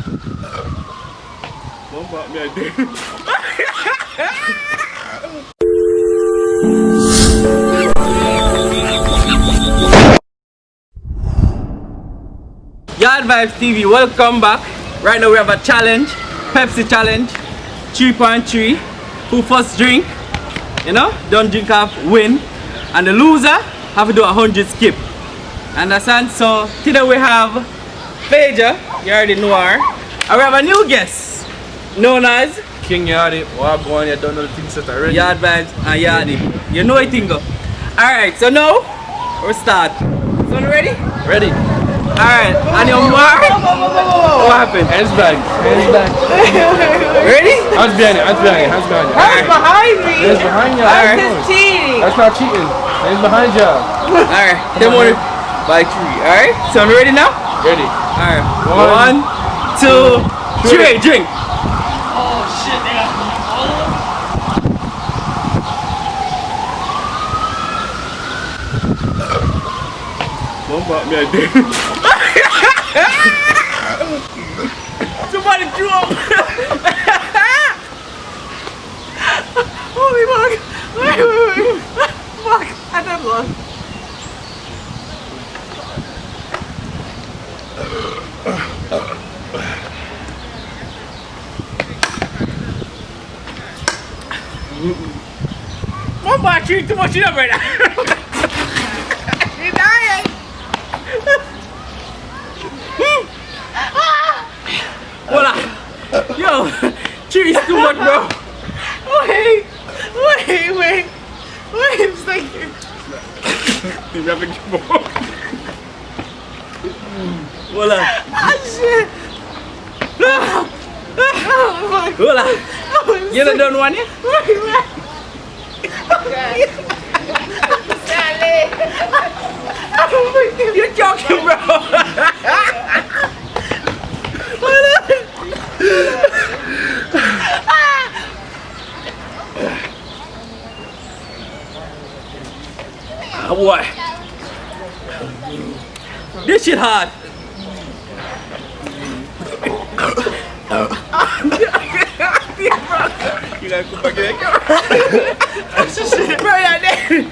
Don't back me, I did. Yaadvybz TV, welcome back. Right now we have a challenge, Pepsi challenge, 3.3. Who first drink, you know, don't drink half, win. And the loser have to do 100 skip. Understand? So today we have Pager, you already know her. And we have a new guest, known as King Yardy, walk on, you don't know the things that are ready. Yaadvybz and Yardy. You know it, Tingo. Alright, so now we'll start. So you ready? Ready. Alright, and your mark. What happened? Hands back. Hands back. Ready? Hands behind you. Hands behind you. Hands behind you. Hands behind me. Hands behind you. That's just cheating. That's not cheating. Hands behind you. Alright, then one by 3. Alright, so I'm ready now? Ready. Alright, 1, 2, 3, drink. Oh shit, they got all Don't back me, I did. Somebody threw up. Holy fuck. Wait. Fuck, I done lost. One by 3, too much enough right now. You're dying. Voila. Yo, 3 is too much, bro. Wait a second. You have to give up. Voila. Ah shit. Oh fuck. Voila. You done done one yet? Wait. Sally. Oh my god. You're joking, bro. Ah, boy. This shit hard. You gotta go back in that car. Bro, you're dead.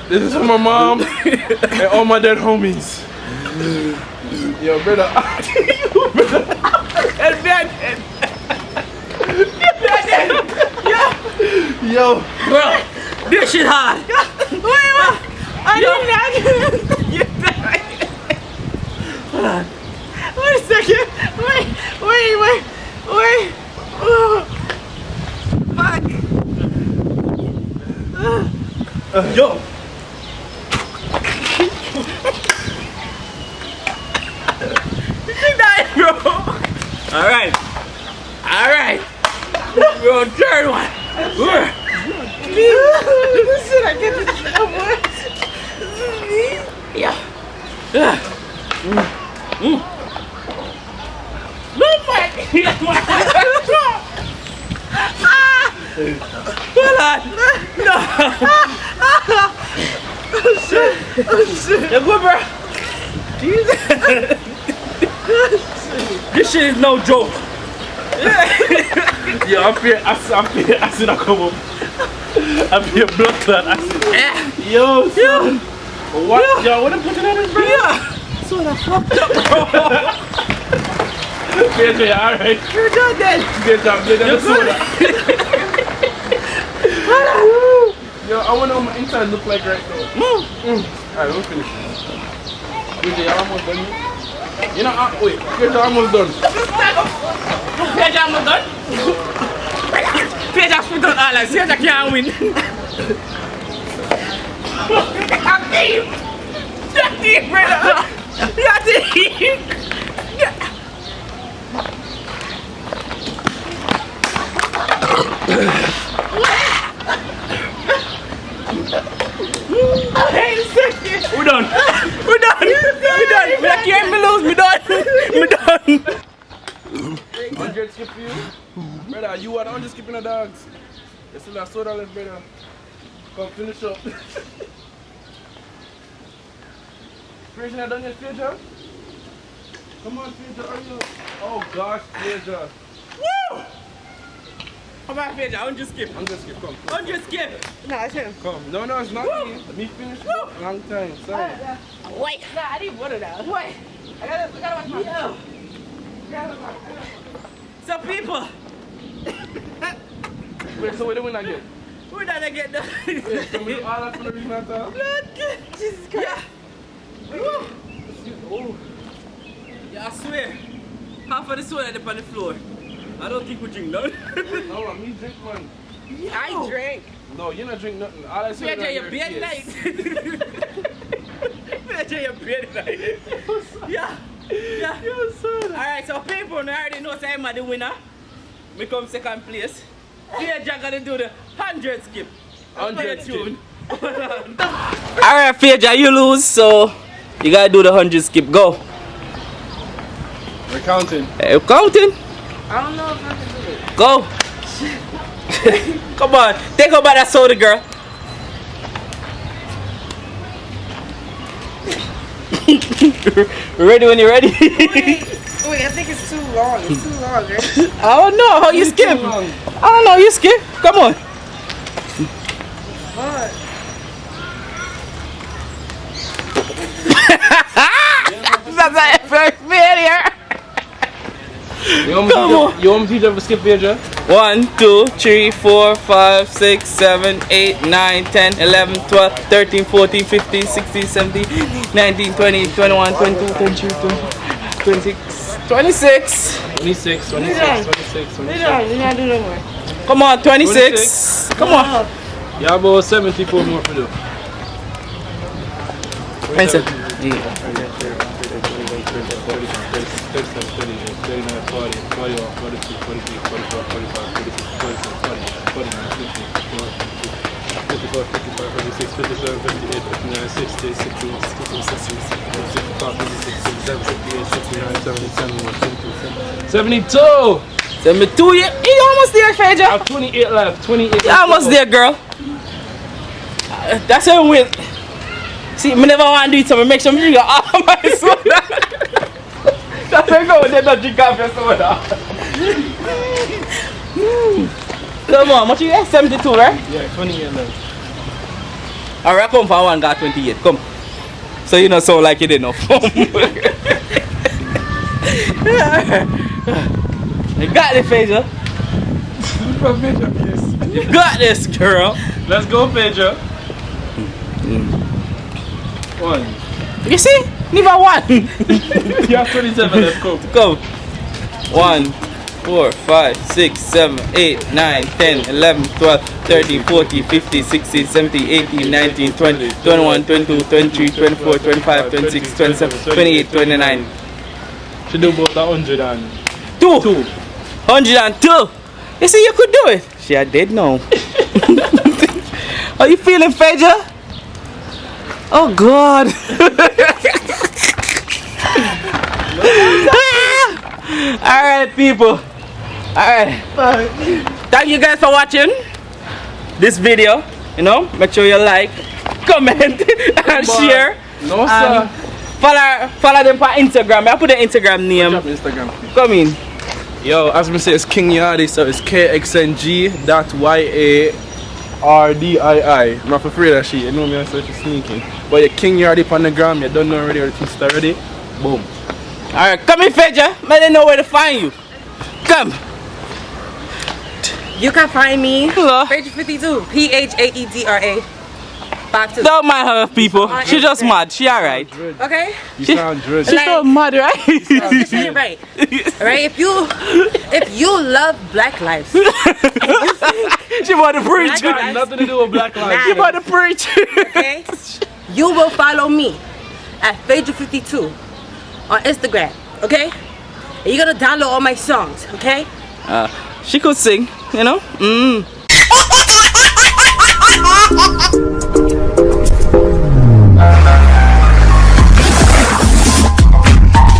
This is for my mom and all my dead homies. Yo, brother. Yo. Bro, this shit hard. Wait. I didn't You died. Hold on. Wait a second. Wait. Oh. Fuck. Yo. You died, bro. Alright. Bro, third one. This shit, I get this somewhere. Yeah. No, Mike. Hold on. No. Oh shit. You're good, bro. Jesus. This shit is no joke. Yo, I feel acid I come up. I feel blood clot acid. Yo, son. What? Yo, what I'm putting on this, bro? Yeah. So the fucked up, bro. PJ, alright. You're done then. Get down the soda. Yo, I wonder what my inside look like right now. Alright, we'll finish. PJ, you're almost done. You know, wait, PJ, almost done. Page almost done. Page has put on all and Page can't win. I'm deep. You're deep, brother. You're deep. We're done. We're done. Me I can't me lose. Me done. 100 skip for you? Brother, you are 100 skipping the dogs. You still have soda left, brother. Come finish up. Freezing that done yet, Phaedra? Come on, Phaedra, are you? Oh gosh, Phaedra. Woo! Come on, Phaedra, I'm just skip. I'm just skip, come. I'm just skip. No, it's him. Come. No, it's not me. Let me finish. Long time, sorry. Wait. Nah, I need water now. Wait. I gotta watch my video. So people, Wait, so where do we not get? we're not gonna get done. Wait, so we all have to read that out? Look, Jesus Christ. Yeah. Woo. Oh. Yeah, I swear. Half of the soda up on the floor. I don't think we drink none. No, me drink one. I drink. No, you not drink nothing. All I said Phaedra, your beard night. Phaedra, your beard night. Yeah. Yeah. Alright, so people already know say I'm the winner. We come second place. Phaedra gonna do the 100 skip. 100 skip. Alright, Phaedra, you lose, so you gotta do the 100 skip. Go. We're counting. Hey, counting? I don't know if I can do it. Go. Come on, take over that soda, girl. Ready when you're ready? Wait, I think it's too long. It's too long, right? I don't know how you skip. I don't know, you skip. Come on. What? That's an effort failure. You want me to teach them to skip, Phaedra? 1, 2, 3, 4, 5, 6, 7, 8, 9, 10, 11, 12, 13, 14, 15, 16, 17, 19, 20, 21, 22, 23, 24, 26, 26. 26, 26, 26, 26. You're not doing no more. Come on, 26. Come on. You have about 74 more to do. Answer. 72! 72, you almost there, I Phaedra. have 28 left. 28. You almost there, girl. That's how we win. See, I never want to do it, so I make sure I drink all of my soda. That's how I go when they don't drink off your soda. Come on, what you get? 72, right? Yeah, 28 left. Alright, come for one, got 28. Come. So you know, so like you didn't know. You got this, Phaedra. You got this, girl. Let's go, Phaedra. One. You see? Neither one. You have 27 left, go. Go. 1, 4, 5, 6, 7, 8, 9, 10, 11, 12, 13, 14, 15, 16, 17, 18, 19, 20, 21, 22, 23, 24, 25, 26, 27, 28, 29. Should do about 100 and 2. 102. You see, you could do it. She I did know. How you feeling, Phaedra? Oh God. Alright, people. Alright. Thank you guys for watching this video. You know, make sure you like, comment, and share. no, sir. Follow them for Instagram. I put the Instagram name. Drop Instagram. Come in. Yo, as we say, it's King Yaadvybz, so it's KXNG.YARDII. I'm not afraid of she, you know me, I'm such a sneaking. But you're King Yaadvybz on the gram, you don't know already, everything's already. Boom. Alright, come in, Phaedra. Let them know where to find you. Come. You can find me. Hello. Phaedra 52. PHAEDRA. 52. Don't mind her, people. She just mad. She alright. Okay? You sound dread. She's so mad, right? Just say it right. Alright, if you love black lives, She want to preach. Black Got nothing to do with Black Lives. She want to preach. okay, you will follow me at Phaedra 52 on Instagram, okay? And you're gonna download all my songs, okay? She could sing, you know.